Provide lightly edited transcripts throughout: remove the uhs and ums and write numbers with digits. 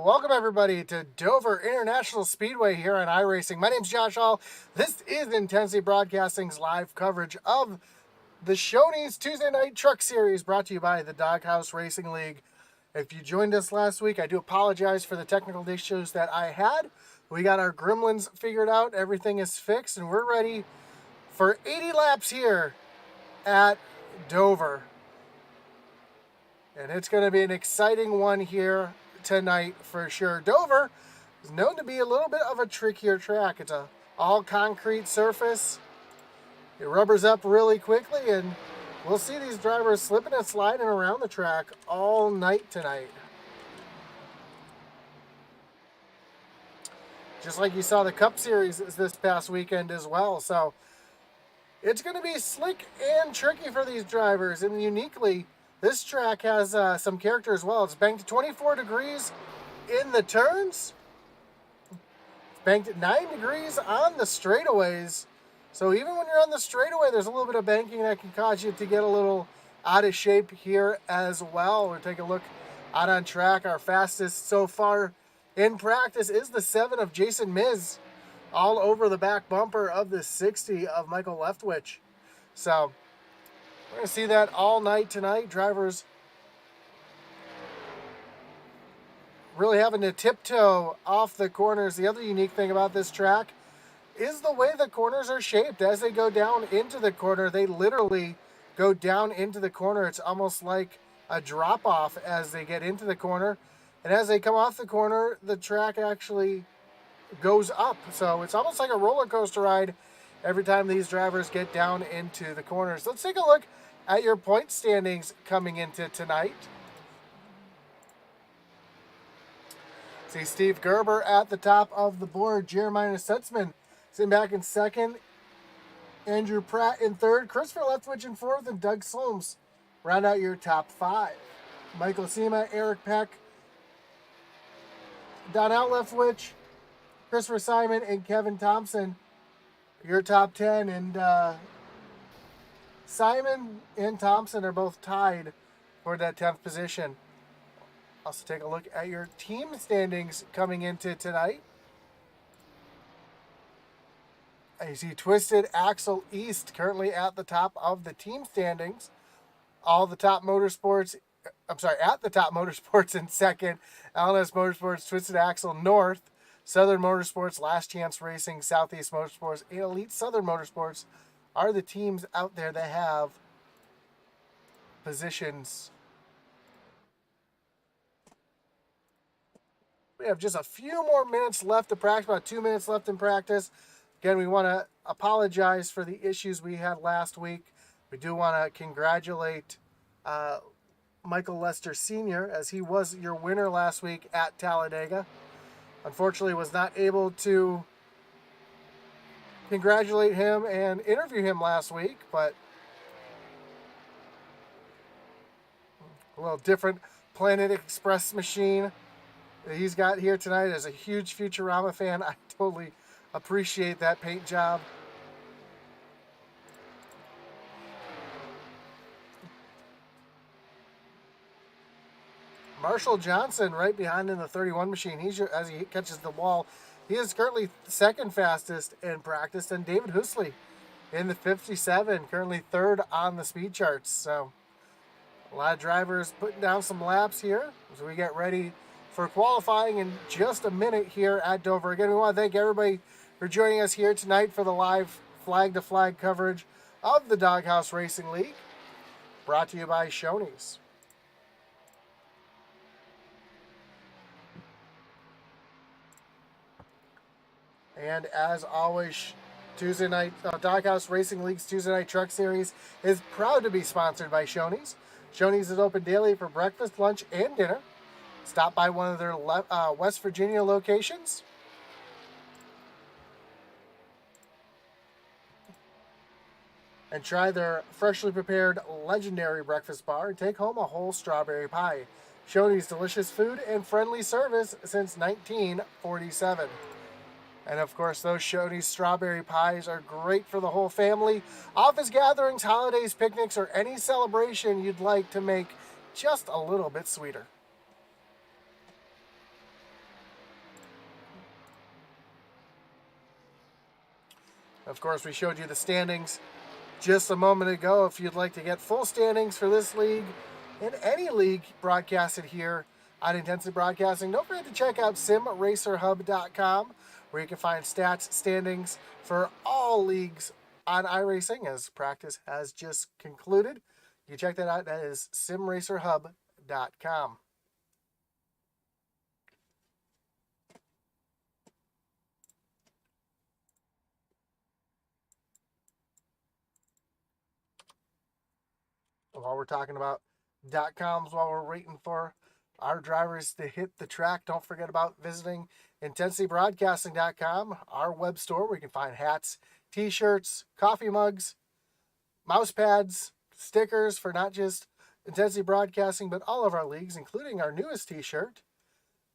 Welcome everybody to Dover International Speedway here on iRacing. My name's Josh Hall. This is Intensity Broadcasting's live coverage of the Shoney's Tuesday Night Truck Series, brought to you by the Doghouse Racing League. If you joined us last week, I do apologize for the technical issues that I had. We got our gremlins figured out, everything is fixed, and we're ready for 80 laps here at Dover. And it's going to be an exciting one here tonight for sure. Dover is known to be a little bit of a trickier track. It's a all concrete surface. It rubbers up really quickly, and we'll see these drivers slipping and sliding around the track all night tonight. Just like you saw the Cup Series this past weekend as well. So it's going to be slick and tricky for these drivers, and uniquely, this track has some character as well. It's banked 24 degrees in the turns. It's banked at 9 degrees on the straightaways. So even when you're on the straightaway, there's a little bit of banking that can cause you to get a little out of shape here as well. We'll take a look out on track. Our fastest so far in practice is the 7 of Jason Miz, all over the back bumper of the 60 of Michael Leftwich. So we're going to see that all night tonight. Drivers really having to tiptoe off the corners. The other unique thing about this track is the way the corners are shaped. As they go down into the corner, they literally go down into the corner. It's almost like a drop-off as they get into the corner. And as they come off the corner, the track actually goes up. So it's almost like a roller coaster ride every time these drivers get down into the corners. Let's take a look at your point standings coming into tonight. See Steve Gerber at the top of the board. Jeremiah Sutzman sitting back in second. Andrew Pratt in third. Christopher Leftwich in fourth. And Doug Slooms round out your top five. Michael Sema, Eric Peck, Donnell Leftwich, Christopher Simon, and Kevin Thompson, your top 10. And Simon and Thompson are both tied for that 10th position. Also take a look at your team standings coming into tonight. You see Twisted Axle East currently at the top of the team standings. At the top motorsports in second. LNS Motorsports, Twisted Axle North, Southern Motorsports, Last Chance Racing, Southeast Motorsports, and Elite Southern Motorsports are the teams out there that have positions. We have just a few more minutes left to practice, about 2 minutes left in practice. Again, we want to apologize for the issues we had last week. We do want to congratulate Michael Lester Sr., as he was your winner last week at Talladega. Unfortunately, was not able to congratulate him and interview him last week, but a little different Planet Express machine that he's got here tonight. As a huge Futurama fan, I totally appreciate that paint job. Marshall Johnson right behind in the 31 machine. As he catches the wall, he is currently second fastest in practice. And David Husley in the 57, currently third on the speed charts. So a lot of drivers putting down some laps here as we get ready for qualifying in just a minute here at Dover. Again, we want to thank everybody for joining us here tonight for the live flag-to-flag coverage of the Doghouse Racing League, brought to you by Shoney's. And as always, Tuesday night Doghouse Racing League's Tuesday Night Truck Series is proud to be sponsored by Shoney's. Shoney's is open daily for breakfast, lunch, and dinner. Stop by one of their West Virginia locations. And try their freshly prepared legendary breakfast bar and take home a whole strawberry pie. Shoney's delicious food and friendly service since 1947. And of course, those Shoney's strawberry pies are great for the whole family. Office gatherings, holidays, picnics, or any celebration you'd like to make just a little bit sweeter. Of course, we showed you the standings just a moment ago. If you'd like to get full standings for this league and any league broadcasted here on Intensity Broadcasting, don't forget to check out simracerhub.com, where you can find stats, standings for all leagues on iRacing, as practice has just concluded. You can check that out. That is simracerhub.com. While we're talking about .coms, while we're waiting for our drivers to hit the track, don't forget about visiting intensitybroadcasting.com, our web store, where you can find hats, t-shirts, coffee mugs, mouse pads, stickers for not just Intensity Broadcasting, but all of our leagues, including our newest t-shirt,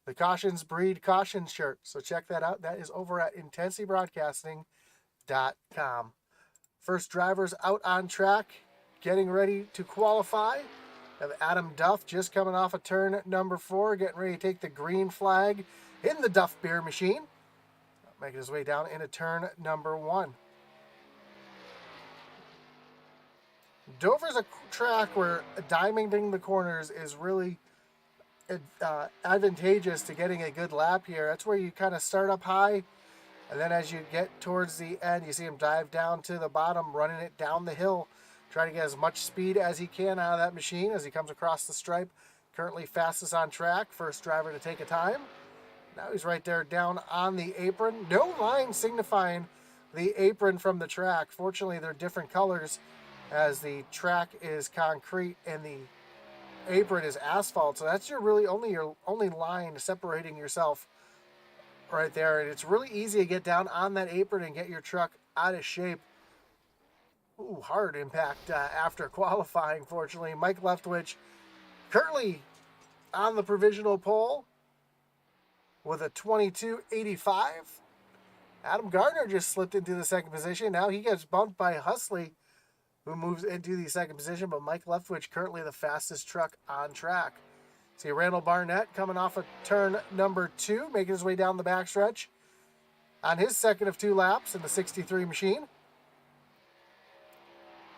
the Cautions Breed Caution shirt. So check that out. That is over at intensitybroadcasting.com. First drivers out on track, getting ready to qualify. Have Adam Duff just coming off of turn number 4, getting ready to take the green flag in the Duff beer machine. Making his way down into turn number 1. Dover's a track where diamonding the corners is really advantageous to getting a good lap here. That's where you kind of start up high, and then as you get towards the end, you see him dive down to the bottom, running it down the hill, trying to get as much speed as he can out of that machine as he comes across the stripe. Currently fastest on track, first driver to take a time. Now he's right there down on the apron. No line signifying the apron from the track. Fortunately, they're different colors, as the track is concrete and the apron is asphalt. So that's your only line separating yourself right there. And it's really easy to get down on that apron and get your truck out of shape. Ooh, hard impact after qualifying, fortunately. Mike Leftwich currently on the provisional pole with a 22.85. Adam Gardner just slipped into the second position. Now he gets bumped by Husley, who moves into the second position, but Mike Leftwich currently the fastest truck on track. See Randall Barnett coming off of turn number 2, making his way down the backstretch on his second of 2 laps in the 63 machine.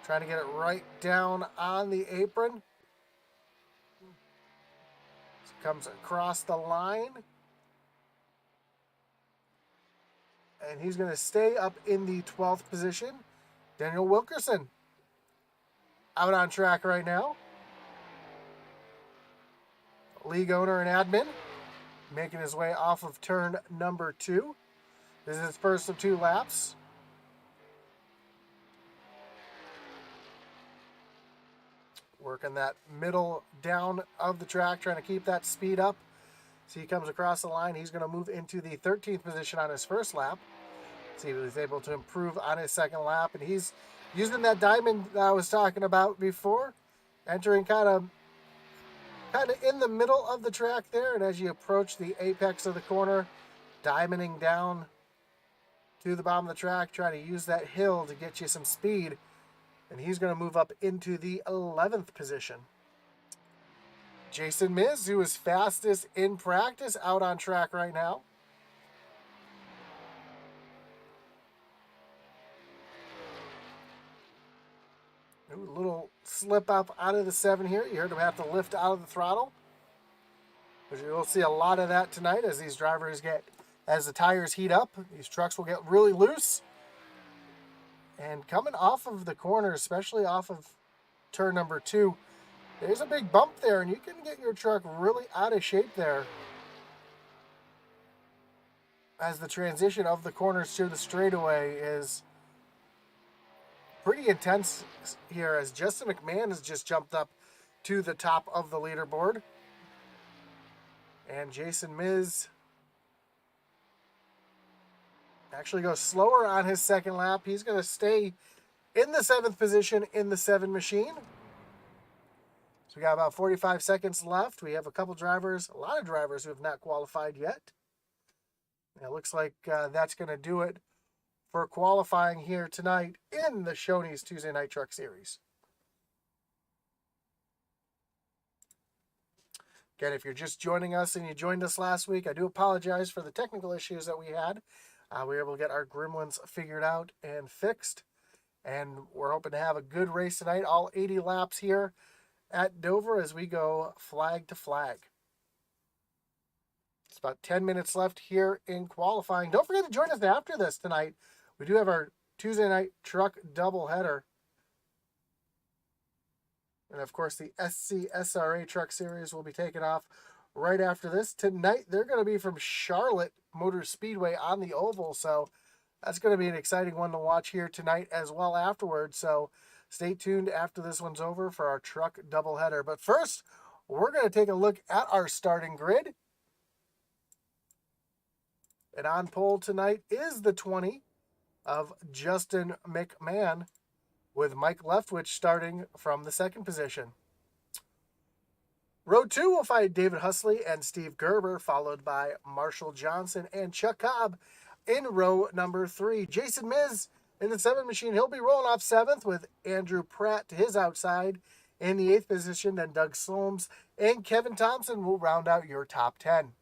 Trying to get it right down on the apron. Comes across the line. And he's going to stay up in the 12th position. Daniel Wilkerson out on track right now. League owner and admin making his way off of turn number 2. This is his first of 2 laps. Working that middle down of the track, trying to keep that speed up. So he comes across the line. He's going to move into the 13th position on his first lap. See if he's able to improve on his second lap. And he's using that diamond that I was talking about before, entering kind of in the middle of the track there. And as you approach the apex of the corner, diamonding down to the bottom of the track, trying to use that hill to get you some speed. And he's going to move up into the 11th position. Jason Miz, who is fastest in practice, out on track right now. A little slip up out of the 7 here. You heard him have to lift out of the throttle. But you'll see a lot of that tonight as these drivers as the tires heat up. These trucks will get really loose. And coming off of the corner, especially off of turn number 2, there's a big bump there, and you can get your truck really out of shape there as the transition of the corners to the straightaway is pretty intense here, as Justin McMahon has just jumped up to the top of the leaderboard. And Jason Miz actually goes slower on his second lap. He's going to stay in the 7th position in the 7 machine. So we got about 45 seconds left. We have a lot of drivers who have not qualified yet. And it looks like that's going to do it for qualifying here tonight in the Shoney's Tuesday Night Truck Series. Again, if you're just joining us and you joined us last week, I do apologize for the technical issues that we had. We were able to get our gremlins figured out and fixed. And we're hoping to have a good race tonight, all 80 laps here at Dover as we go flag to flag. It's about 10 minutes left here in qualifying. Don't forget to join us after this tonight. We do have our Tuesday night truck doubleheader. And of course, the SCSRA Truck Series will be taken off right after this. Tonight, they're going to be from Charlotte Motor Speedway on the oval. So that's going to be an exciting one to watch here tonight as well afterwards. So stay tuned after this one's over for our truck doubleheader. But first, we're going to take a look at our starting grid. And on pole tonight is the 20 of Justin McMahon, with Mike Leftwich starting from the second position. Row 2 will find David Husley and Steve Gerber, followed by Marshall Johnson and Chuck Cobb in row number 3. Jason Miz in the 7 machine. He'll be rolling off 7th with Andrew Pratt to his outside in the 8th position. Then Doug Slomes and Kevin Thompson will round out your top 10.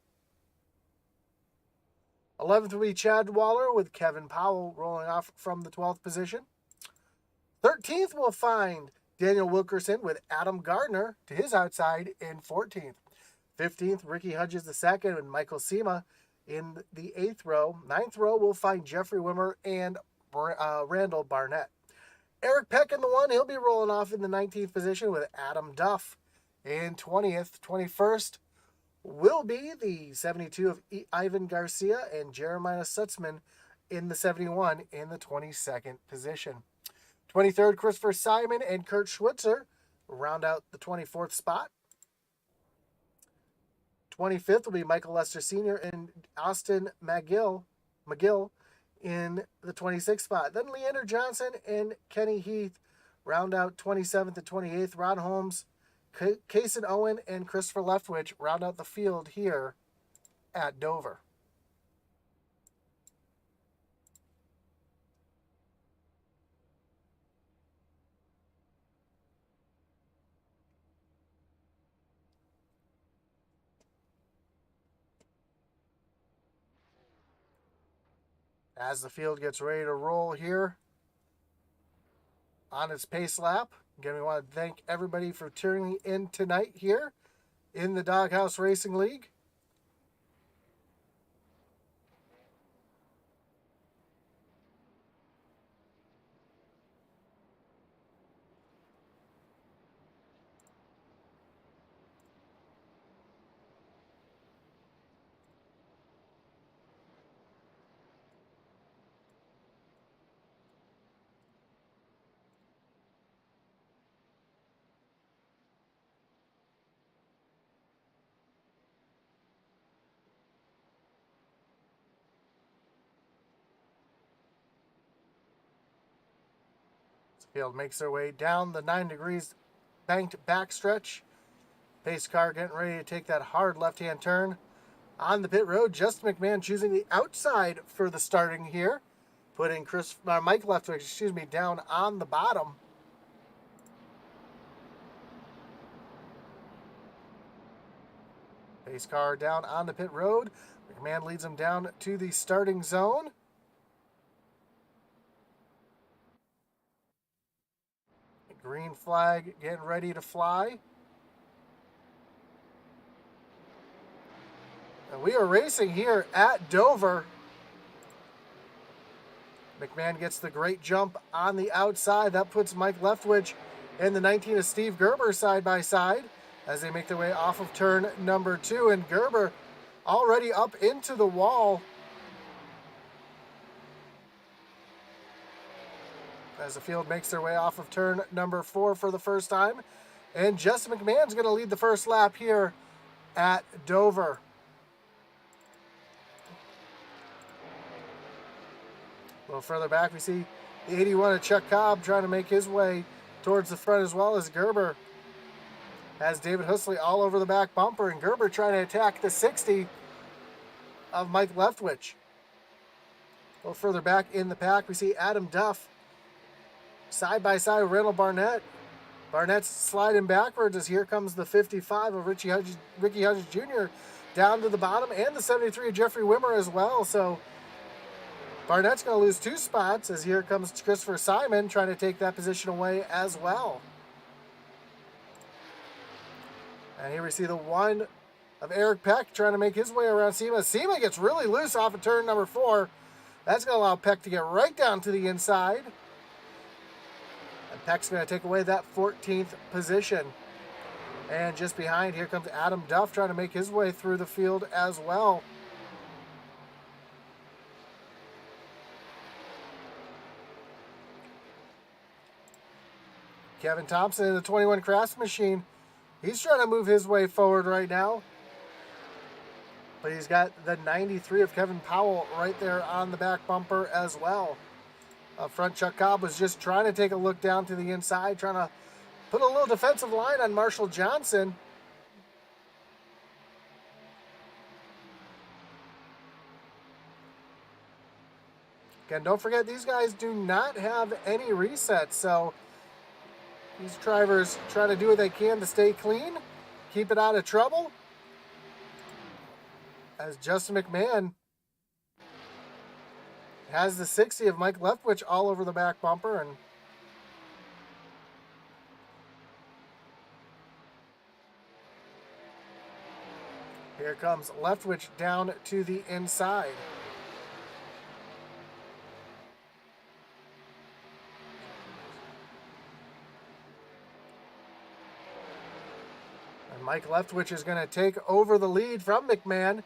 11th will be Chad Waller with Kevin Powell rolling off from the 12th position. 13th will find Daniel Wilkerson with Adam Gardner to his outside in 14th. 15th, Ricky Hudges II and Michael Sema in the 8th row. 9th row will find Jeffrey Wimmer and Randall Barnett. Eric Peck in the 1, he'll be rolling off in the 19th position with Adam Duff in 20th. 21st will be the 72 of Ivan Garcia and Jeremiah Sutzman in the 71 in the 22nd position. 23rd, Christopher Simon and Kurt Schwitzer round out the 24th spot. 25th will be Michael Lester Sr. and Austin McGill in the 26th spot. Then Leander Johnson and Kenny Heath round out 27th and 28th. Ron Holmes, Kason Owen, and Christopher Leftwich round out the field here at Dover. As the field gets ready to roll here on its pace lap, again, we want to thank everybody for tuning in tonight here in the Doghouse Racing League. Field makes their way down the 9 degrees banked backstretch. Pace car getting ready to take that hard left-hand turn on the pit road. Justin McMahon choosing the outside for the starting here, putting Mike Leftwich, down on the bottom. Pace car down on the pit road. McMahon leads him down to the starting zone. Green flag getting ready to fly. And we are racing here at Dover. McMahon gets the great jump on the outside. That puts Mike Leftwich and the 19 of Steve Gerber side by side as they make their way off of turn number 2. And Gerber already up into the wall as the field makes their way off of turn number 4 for the first time. And Justin McMahon's going to lead the first lap here at Dover. A little further back, we see the 81 of Chuck Cobb trying to make his way towards the front, as well as Gerber has David Husley all over the back bumper, and Gerber trying to attack the 60 of Mike Leftwich. A little further back in the pack, we see Adam Duff side by side with Randall Barnett. Barnett's sliding backwards as here comes the 55 of Ricky Hudges Jr. down to the bottom, and the 73 of Jeffrey Wimmer as well. So Barnett's going to lose 2 spots as here comes Christopher Simon trying to take that position away as well. And here we see the one of Eric Peck trying to make his way around Sema. Sema gets really loose off of turn number 4. That's going to allow Peck to get right down to the inside. And Peck's going to take away that 14th position. And just behind, here comes Adam Duff trying to make his way through the field as well. Kevin Thompson in the 21 Crafts Machine. He's trying to move his way forward right now. But he's got the 93 of Kevin Powell right there on the back bumper as well. Up front, Chuck Cobb was just trying to take a look down to the inside, trying to put a little defensive line on Marshall Johnson. Again, don't forget, these guys do not have any resets, so these drivers try to do what they can to stay clean, keep it out of trouble. As Justin McMahon has the 60 of Mike Leftwich all over the back bumper, and here comes Leftwich down to the inside. And Mike Leftwich is going to take over the lead from McMahon,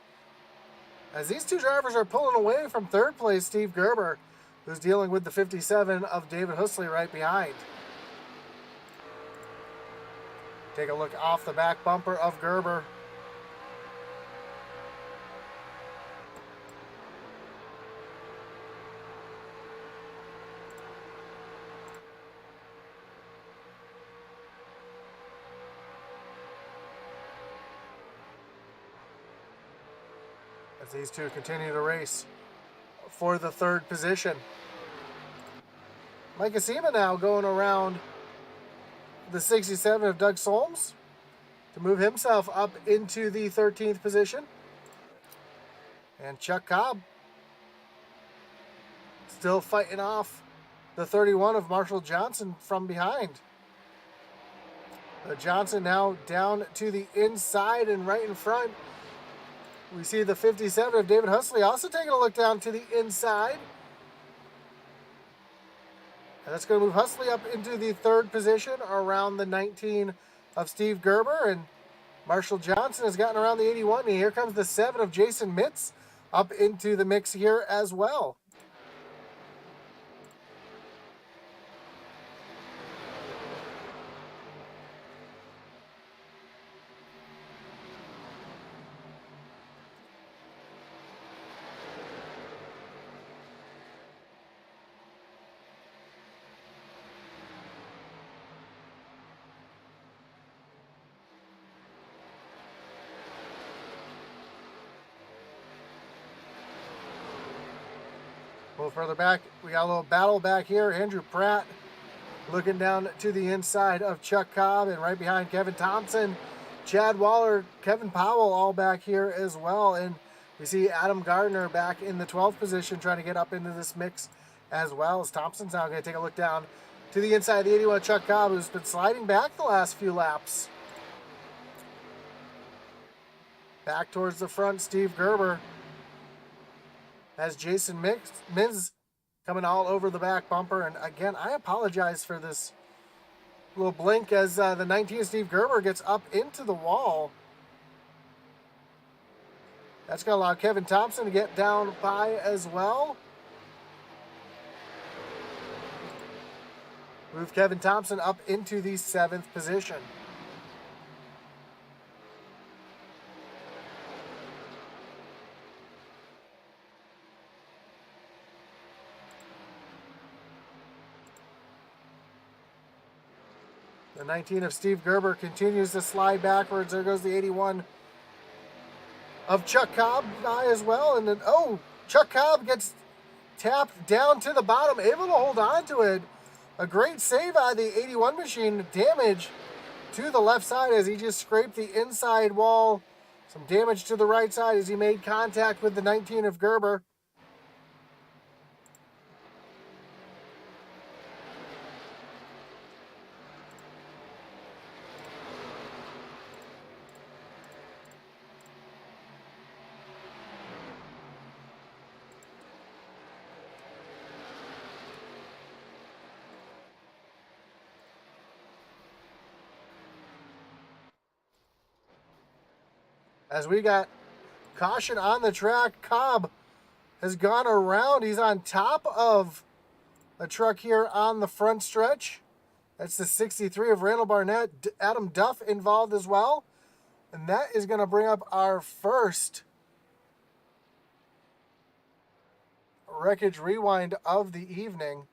as these two drivers are pulling away from third place Steve Gerber, who's dealing with the 57 of David Husley right behind. Take a look off the back bumper of Gerber. As these two continue to race for the 3rd position. Mike Asima now going around the 67 of Doug Solms to move himself up into the 13th position. And Chuck Cobb still fighting off the 31 of Marshall Johnson from behind. But Johnson now down to the inside, and right in front we see the 57 of David Husley also taking a look down to the inside. And that's going to move Husley up into the 3rd position around the 19 of Steve Gerber. And Marshall Johnson has gotten around the 81. And here comes the 7 of Jason Mitz up into the mix here as well. A little further back, we got a little battle back here. Andrew Pratt looking down to the inside of Chuck Cobb, and right behind Kevin Thompson, Chad Waller, Kevin Powell all back here as well. And we see Adam Gardner back in the 12th position trying to get up into this mix as well, as Thompson's now going to take a look down to the inside of the 81 of Chuck Cobb, who's been sliding back the last few laps. Back towards the front, Steve Gerber has Jason Miz coming all over the back bumper. And again, I apologize for this little blink as the 19 Steve Gerber gets up into the wall. That's going to allow Kevin Thompson to get down by as well. Move Kevin Thompson up into the 7th position. The 19 of Steve Gerber continues to slide backwards. There goes the 81 of Chuck Cobb by as well. And then, oh, Chuck Cobb gets tapped down to the bottom, able to hold on to it. A great save out of the 81 machine. Damage to the left side as he just scraped the inside wall. Some damage to the right side as he made contact with the 19 of Gerber. as we got caution on the track. Cobb has gone around. He's on top of a truck here on the front stretch. That's the 63 of Randall Barnett. Adam Duff involved as well. And that is going to bring up our first wreckage rewind of the evening.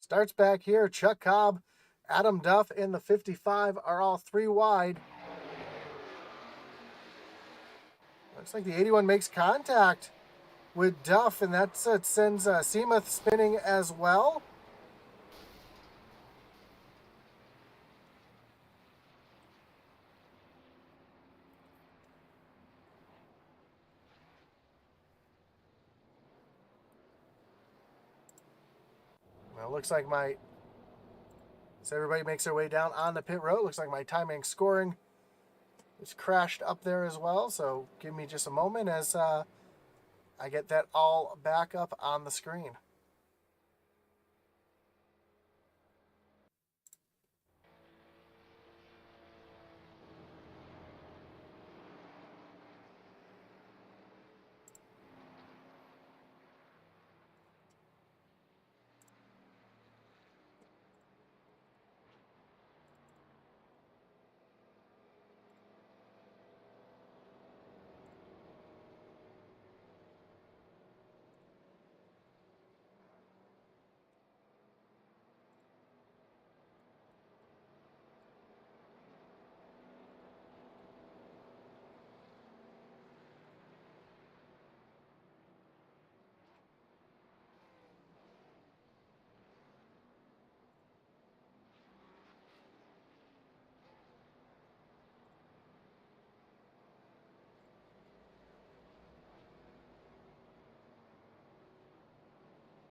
Starts back here. Chuck Cobb, Adam Duff, and the 55 are all 3 wide. Looks like the 81 makes contact with Duff, and that sends Seamuth spinning as well. Well, it looks like as everybody makes their way down on the pit road, looks like my timing scoring is crashed up there as well. So give me just a moment as I get that all back up on the screen.